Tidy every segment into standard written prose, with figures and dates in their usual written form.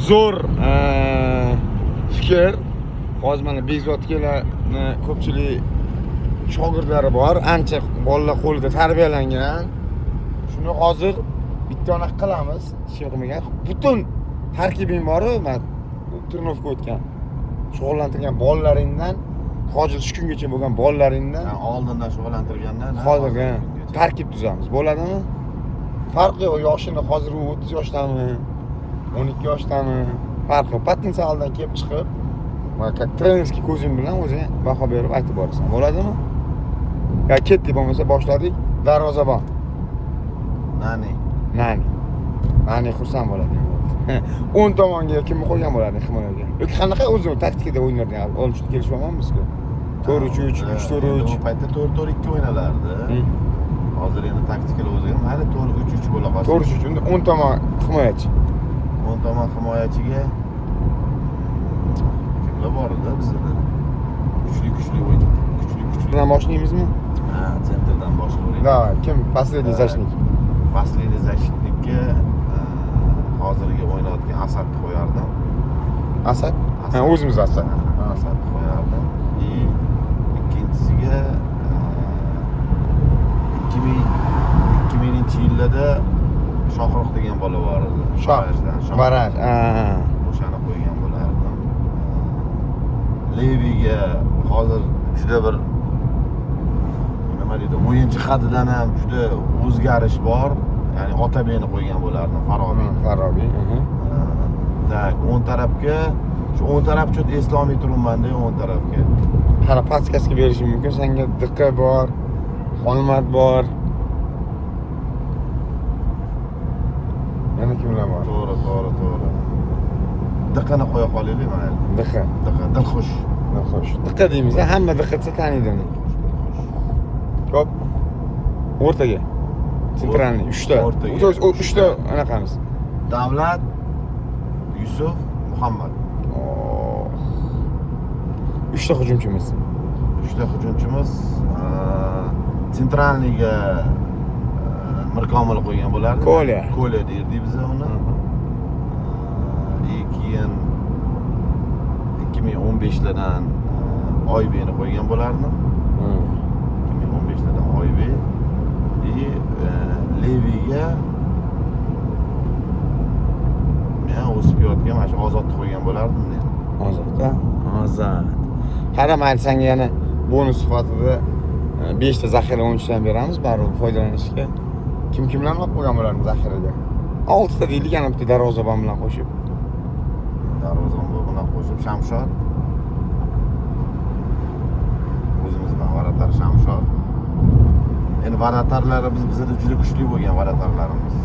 zo'r fikr. Hozir mana Bekzodkalarni ko'pchilik shogirdlari bor, ancha bolalar qo'lida tarbiyalangan. Shuni hozir bitta anaqa qilamiz, hech kim qilmagan. Butun tarkibing bor-ku, men turnovga o'tgan. Shug'ullantirgan bolalaringdan, hozir shu kungacha bo'lgan bolalaringdan, oldindan shug'ullantirgandan hozirga tarkib tuzamiz. Bo'ladimi? Farqi yo'q, yoshini hozir u 30 yoshdami, 12 yoshdami, farqi yo'q. Potensialdan kelib chiqib, mana trenerskiy ko'zing bilan o'zing baho berib aytib borasan. Bo'ladimi? Ya ketdik bo'lmasa boshladik. Darvozabon. Nani xursand bo'ladi. 10 tomonga kimni qo'ygan bo'ladi himoyaga? Yoki qanaqa o'zi taktikada o'ynargan? Olishni kelishmaganmiz-ku. 4-3-3, 3-4-3. U paytda 4-4-2 o'ynalardi. Hozir endi taktikalar o'zgardi. Hali 4-3-3 bo'la qolsa. 4-3-3. Unda 10 tomon himoyachi. 10 tomon himoyachiga kimlar bor edi bizda? Kuchli o'yin. Kuchlidan boshlaymizmi? Ha, sentrdan boshlaymiz. Da, kim последний защитник? Последний защитникka hozirgi o'ynayotgan Asadni qo'yardim. Asad? Ha, o'zimiz Asad. Asadni qo'yardim. Ikkinchisiga 2000-yillarda Shohruh degan bola bor edi. Baraj. O'shani qo'ygan bo'lardim. Leviga hozir juda bir nima deydi, o'yin jihatidan ham juda o'zgarish bor. Ya'ni Otabekni qo'ygan bo'lardim, Farobiy. Tak, o'ng tarafga, shu o'ng taraf cho't eslolmay turibman-da, o'ng tarafga. Qara paskasiga berishim mumkin. Senga Diqqa bor, Xolmat bor. Yana kimlar bor? To'g'ri. Diqqani qo'ya qolaylik mayli. Diqqa. Dilxush. Diqqa deymiz, hamma diqqa desa taniydi uni. Ko'p. O'rtaga. Sentralniy 3 ta. 3 ta anaqamiz. Davlat, Yusuf, Muhammad. 3 ta hujumchimiz. Sentralniyga Mirkomil qo'ygan bo'lardi. Kolya derdik biz uni. Keyin 2015lardan Oybekni qo'ygan bo'lardim. 2015lardan Oybek. Leviga men o'sib kelayotgan mana shu Ozodni qo'ygan bo'lardim men. Ozod. Qara, mayli senga yana bonus sifatida 5 ta zaxira o'yinchidan beramiz, baribir foydalanishga. Kimlarni olib qo'ygan bo'larmiz zaxiraga? 6 ta deylik, yana bitta darvozabon bilan qo'shib. Shamshod. O'zimizdan varatar Shamshod. Endi varatarlari bizda juda kuchli bo'lgan varatarlarimiz.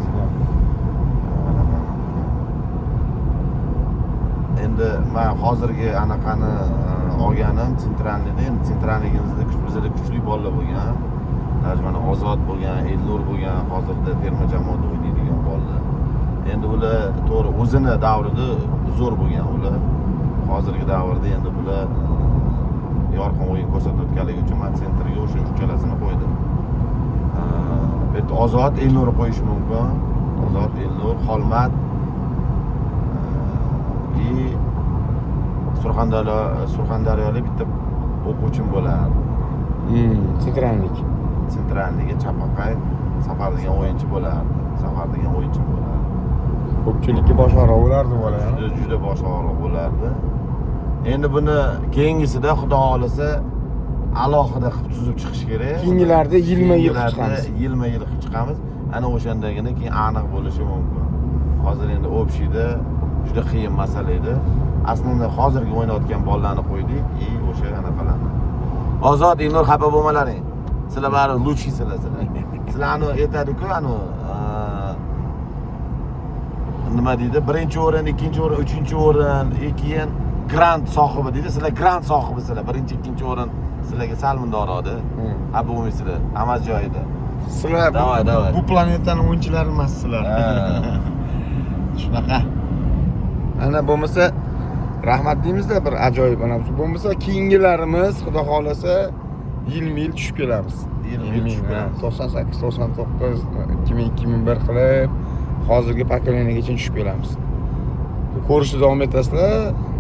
Endi men hozirgi anaqani olganim sentralniyda, endi sentralniyimizda bizda kuchli bolalar bo'lgan. Mana Ozod bo'lgan, Elnur bo'lgan, hozirda terma jamoada o'ynaydigan bolalar. Endi ular to'g'ri o'zini davrida zo'r bo'lgan ular. Hozirgi davrda endi bular yorqin o'yin ko'rsatayotganligi uchun men sentrga o'sha uchalasini qo'ydim. Bitta Ozod, Elnur qo'yish mumkin. Ozod, Elnur, Xolmat Surxondaryolik bitta o'quvchim bo'lardi. Sentralniyga Chapaqay Safar degan o'yinchi bo'lardi. Ko'pchilikka bosh og'riq bo'lardi bola. Juda bosh og'riq bo'lardi. Endi buni keyingisida Xudo xolasa alohida qilib tuzib chiqish kerak. Keyingilarda yilma-yil chiqamiz. Ana o'shandagina keyin aniq bo'lishi mumkin. Hozir endi общийda juda qiyin masala edi. Aslida hozirgi o'ynayotgan bolalarni qo'ydik, o'sha anaqalarni. Ozod, Elnur xafa bo'lmalaring. Sizlar bari lучшийсizlar. Sizlarni aytadi-ku, nima deydi? Birinchi o'rin, ikkinchi o'rin, uchinchi o'rin, keyin grant sohibi deydi. Sizlar grant sohibisizlar. Birinchi, ikkinchi o'rin sizlarga sal mundoqroqda. Ha, bo'lmaysizlar. Hammasi joyida. Sizlar bu planetaning o'yinchilari emassizlar. Shunaqa. Ana bo'lmasa rahmat deymizda, bir ajoyib ana bo'lmasa keyingilarimiz Xudo xolasa yil tushib kelamiz. 98, 99, 2000, 2001 qilib hozirgi pokoleniyaga tushib kelamiz. ko'rishni davom etasizlar.